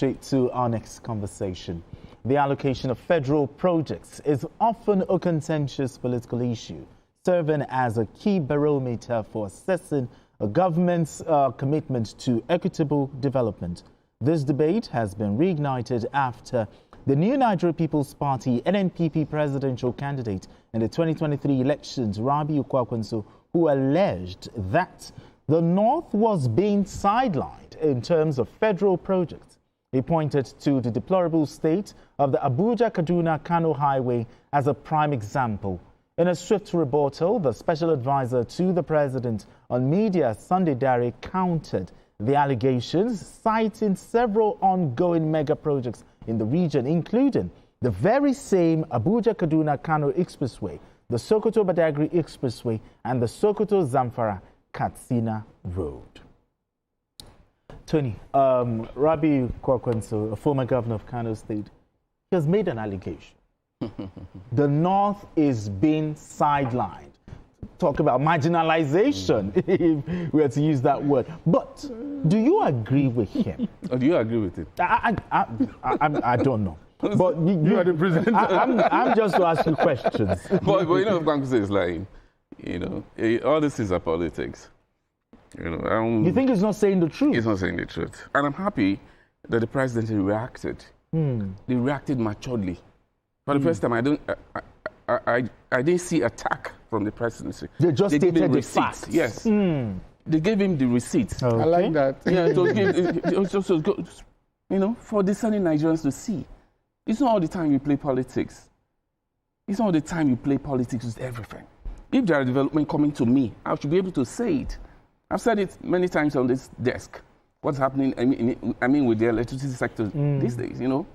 Straight to our next conversation. The allocation of federal projects is often a contentious political issue, serving as a key barometer for assessing a government's commitment to equitable development. This debate has been reignited after the New Nigeria People's Party NNPP presidential candidate in the 2023 elections, Kwankwaso, who alleged that the North was being sidelined in terms of federal projects. He pointed to the deplorable state of the Abuja-Kaduna-Kano highway as a prime example. In a swift rebuttal, the special advisor to the president on media, Sunday Dare, countered the allegations, citing several ongoing mega projects in the region, including the very same Abuja-Kaduna-Kano Expressway, the Sokoto-Badagry Expressway, and the Sokoto-Zamfara-Katsina Road. Tony, Kwankwaso, a former governor of Kano State, has made an allegation. The North is being sidelined. Talk about marginalization, if we are to use that word. But do you agree with him? Or do you agree with it? I don't know. But you are the president. I'm just to ask you questions. But you know, Kwankwaso is lying. You know, all this is a politics. You know, you think he's not saying the truth? He's not saying the truth. And I'm happy that the president reacted. They reacted maturely. For the first time, I didn't see attack from the presidency. They just stated the facts. Yes. They gave him the receipts. Okay. I like that. Yeah, it was just good, you know, for discerning Nigerians to see. It's not all the time you play politics. It's not all the time you play politics with everything. If there are development coming to me, I should be able to say it. I've said it many times on this desk. What's happening, I mean with the electricity sector these days, you know.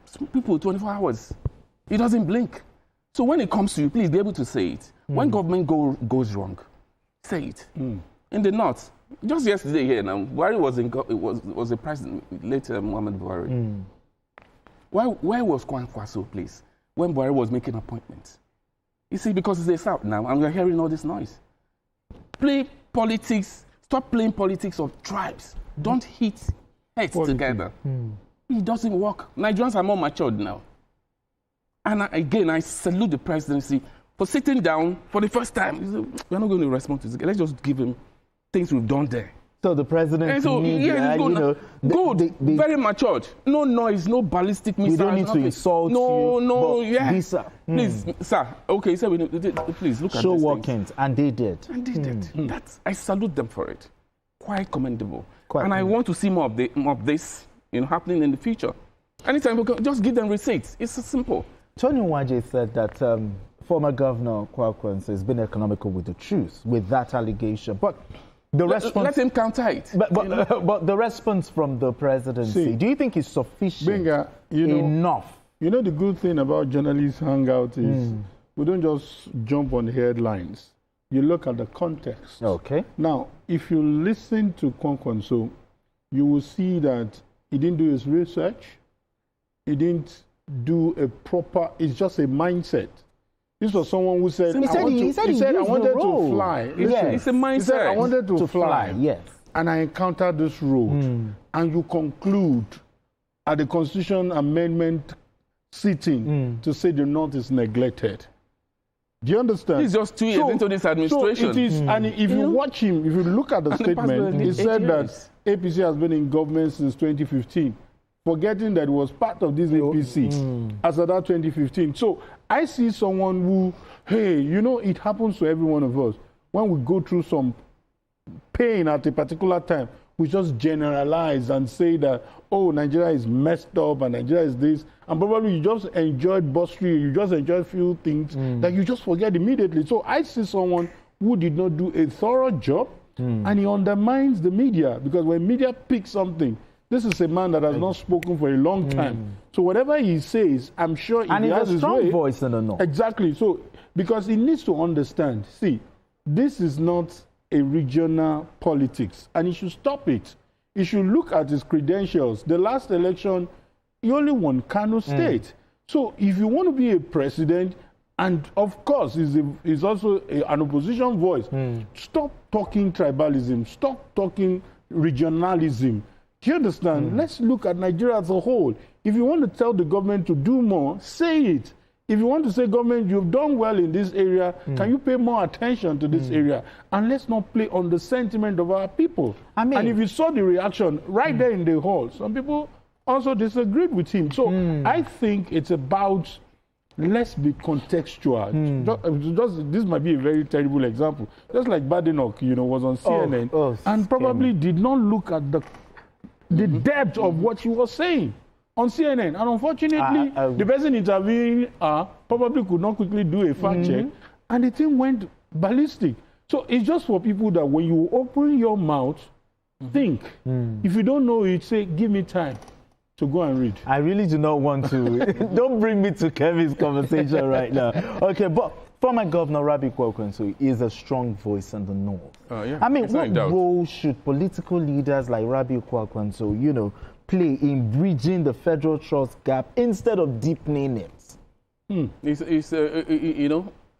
Some people, 24 hours, it doesn't blink. So when it comes to you, please be able to say it. When government goes wrong, say it. In the North, just yesterday here now, Buhari was the president, later Muhammad Buhari. Where was Kwankwaso, please, when Buhari was making appointments? You see, because it's the South now, and we're hearing all this noise. Play politics, stop playing politics of tribes. Don't hit heads together. It doesn't work. Nigerians are more matured now. And I salute the presidency for sitting down for the first time. We're not going to respond to this. Let's just give him things we've done there. So the president, very matured. No noise, no ballistic missiles. We don't need to insult Please, sir. Okay, so please look at show these workings, and they did. I salute them for it. Quite commendable. I want to see more of this, you know, happening in the future. Anytime we can, just give them receipts. It's so simple. Tony Nwaje said that former Governor Kwankwaso has been economical with the truth with that allegation, but the response. Let him counter it. But the response from the presidency, do you think is sufficient enough? You know, the good thing about journalists' hangout is we don't just jump on headlines. You look at the context. Okay. Now, if you listen to Kwankwaso, you will see that he didn't do his research. He didn't do a proper. It's just a mindset. This was someone who said, he said I wanted to fly. Yes. It's a mindset. He said, I wanted to fly. Yes. And I encountered this road. And you conclude at the Constitution Amendment sitting to say the North is neglected. Do you understand? He's just 2 years into this administration. So it is, and if you watch him, if you look at the statement, he said that APC has been in government since 2015. Forgetting that it was part of this APC as of that 2015. So I see someone who, hey, you know, it happens to every one of us. When we go through some pain at a particular time, we just generalize and say that, oh, Nigeria is messed up and Nigeria is this. And probably you just enjoyed bursary, you just enjoyed few things that you just forget immediately. So I see someone who did not do a thorough job and he undermines the media, because when media picks something, this is a man that has not spoken for a long time. So whatever he says, I'm sure he has a strong voice in the North. Exactly. So, because he needs to understand, see, this is not a regional politics, and he should stop it. He should look at his credentials. The last election, he only won Kano State. So if you want to be a president, and of course, he's also an opposition voice, stop talking tribalism, stop talking regionalism. Do you understand? Let's look at Nigeria as a whole. If you want to tell the government to do more, say it. If you want to say, government, you've done well in this area, can you pay more attention to this area? And let's not play on the sentiment of our people. I mean, and if you saw the reaction right there in the hall, some people also disagreed with him. So I think it's about, let's be contextual. This might be a very terrible example. Just like Badenoch, was on CNN and probably did not look at the depth of what he was saying on CNN. And unfortunately, the person interviewing probably could not quickly do a fact check, and the thing went ballistic. So it's just for people that when you open your mouth, think. If you don't know it, say, give me time to go and read. I really do not want to. Don't bring me to Kevin's conversation right now. Okay, but former Governor Rabi Kwankwaso is a strong voice in the North. I mean, what role should political leaders like Rabi Kwankwaso, play in bridging the federal trust gap instead of deepening it?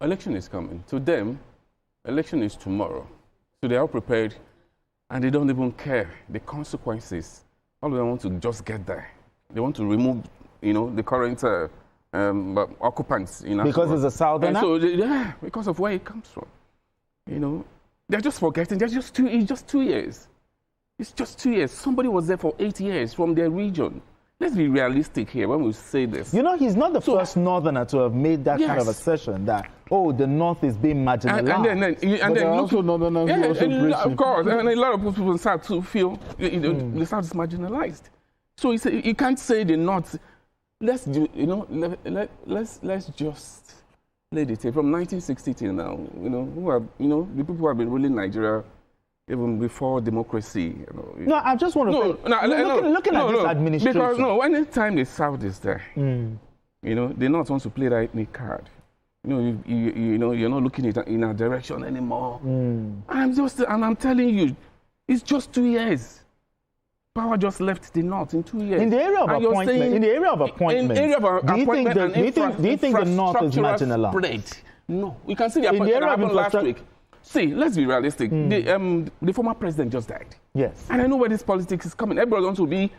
Election is coming. To them, election is tomorrow. So they are prepared, and they don't even care the consequences. All of them want to just get there. They want to remove, the current occupants. Because it's a southerner? So, because of where it comes from. They're just forgetting. It's just 2 years. It's just 2 years. Somebody was there for 8 years from their region. Let's be realistic here when we say this. He's not the first northerner to have made that kind of assertion that, the North is being marginalized. And then also northerners of course, and a lot of people start to feel, the South is marginalized. So you can't say the North. Let's do, let's just let it take from 1960 till now. The people who have been ruling Nigeria even before democracy. No, I just want to looking at this administration. Because anytime the South is there, the North wants to play that ethnic card. You're not looking in a direction anymore. And I'm telling you, it's just 2 years. Power just left the North in 2 years. In the area of appointment, do you think the North is marginalized? No, we can see the appointment that happened last week. See, let's be realistic. The former president just died. Yes. And I know where this politics is coming. Everybody wants to be,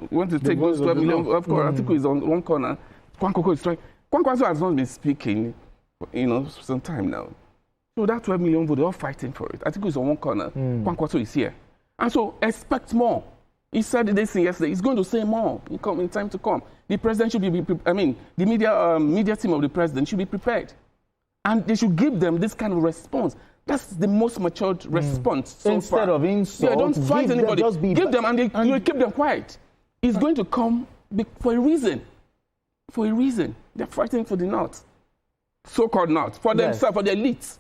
want to take those 12 million. Of course, Atiku is on one corner. Kwankwaso is trying. Kwankwaso has not been speaking, some time now. So that 12 million vote, they're all fighting for it. Atiku is on one corner. Kwankwaso is here. And so expect more. He said this thing yesterday. He's going to say more in time to come. The president should be, the media team of the president should be prepared. And they should give them this kind of response. That's the most matured response so Instead far. of insult, don't fight anybody. Give them and you keep them quiet. It's going to come for a reason. For a reason. They're fighting for the North. So-called North. For themselves, for their elites.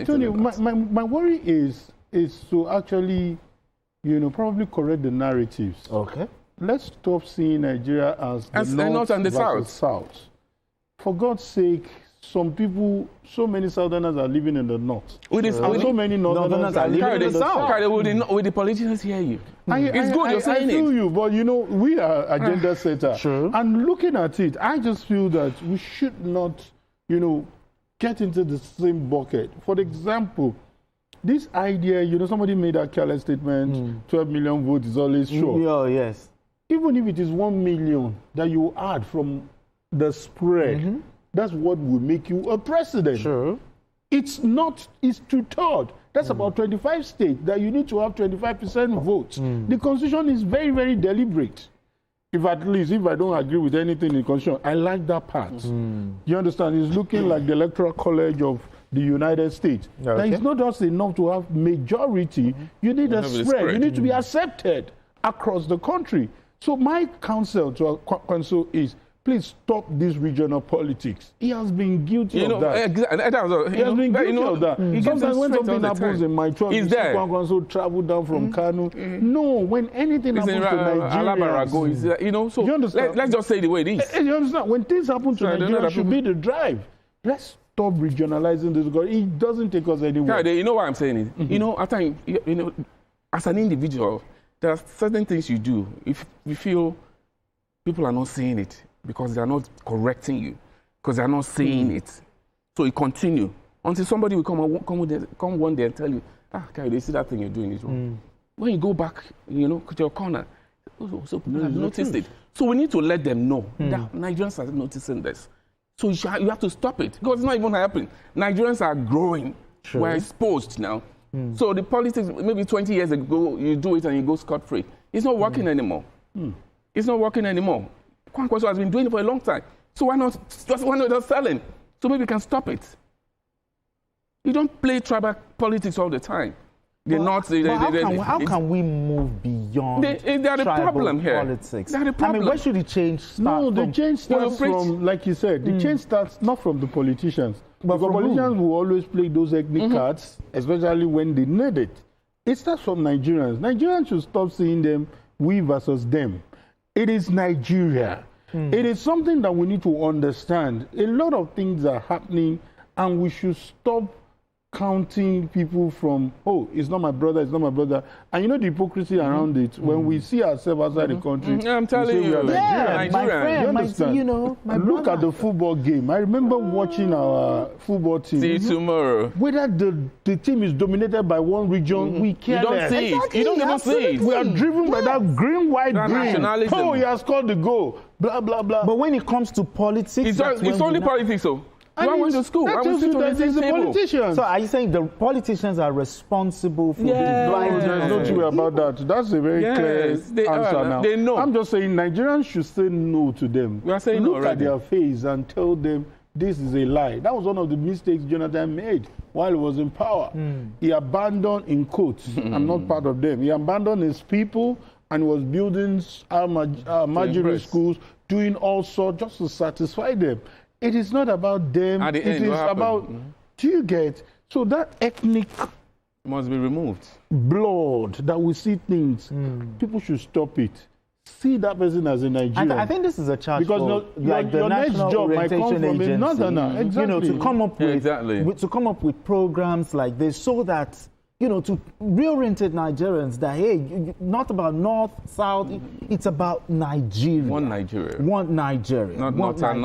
Tony, my worry is to actually, probably correct the narratives. Okay. Let's stop seeing Nigeria as the North and the South. For God's sake, some people, so many Southerners are living in the North. So many Northerners are living in the South. Will the politicians hear you? It's good you're saying it. I feel you, but we are agenda setter. Sure. And looking at it, I just feel that we should not, get into the same bucket. For example, this idea, somebody made a careless statement, 12 million votes is always sure. Yeah, yes. Even if it is 1 million that you add from the spread, that's what will make you a president. Sure. It's 2/3. That's about 25 states that you need to have 25% votes. The Constitution is very, very deliberate. If I don't agree with anything in the Constitution, I like that part. You understand? It's looking like the Electoral College of the United States. Okay. That it's not just enough to have majority. You need a spread. You need to be accepted across the country. So my counsel to Kwankwaso is, please stop this regional politics. He has been guilty of that. He has been guilty of that. Sometimes when something happens in my church, you see Kwankwaso travel down from Kano. No, when anything happens to Nigeria, so you understand? Let's just say the way it is. You understand? When things happen to Nigeria, it should be the drive. Let's stop regionalizing this because it doesn't take us anywhere. You know why I'm saying it? At times, as an individual, there are certain things you do if you feel people are not seeing it, because they are not correcting you, because they are not saying it. So you continue until somebody will come one day and tell you, they see that thing you're doing is wrong. when you go back, you know, to your corner, so people have noticed it. So we need to let them know that Nigerians are noticing this. So you have to stop it, because it's not even happening. Nigerians are growing. True. We're exposed now. So the politics, maybe 20 years ago, you do it and you go scot-free. It's not working anymore. It's not working anymore. Kwankwaso has been doing it for a long time. So why not just selling? So maybe we can stop it. You don't play tribal politics all the time. How can we move beyond tribal problem here. politics? They're the problem. I mean, where should the change start from? The change starts from, like you said, the change starts not from the politicians. But because politicians will always play those ethnic cards, especially when they need it. It starts from Nigerians. Nigerians should stop seeing them, we versus them. It is Nigeria. It is something that we need to understand. A lot of things are happening, and we should stop counting people from, oh, it's not my brother, it's not my brother. And you know the hypocrisy around it. When we see ourselves outside the country, I'm telling you, my friend, you know, look at the football game. I remember watching our football team. See you tomorrow. Whether the team is dominated by one region, we care less. You don't see it. You don't even see it. We are driven by that green, white, green. Oh, he has scored the goal. Blah, blah, blah. But when it comes to politics, it's only politics, though. I went to school. I was sitting on the politicians. So are you saying the politicians are responsible for the blind? There's no truth about that. That's a very clear answer now. They know. I'm just saying Nigerians should say no to them. We are saying Look at their face and tell them this is a lie. That was one of the mistakes Jonathan made while he was in power. He abandoned, in quotes, I'm not part of them, he abandoned his people and was building marginal schools, doing all sorts just to satisfy them. It is not about them. It is about, do you get? So that ethnic must be removed. Blood that we see things, people should stop it. See that person as a Nigerian. I think this is a charge because your next job might come from a northerner. Exactly. You know, to come up with programs like this, so that, you know, to reorientate Nigerians that, hey, not about North, South, it's about Nigeria. One Nigeria. One Nigeria. Not South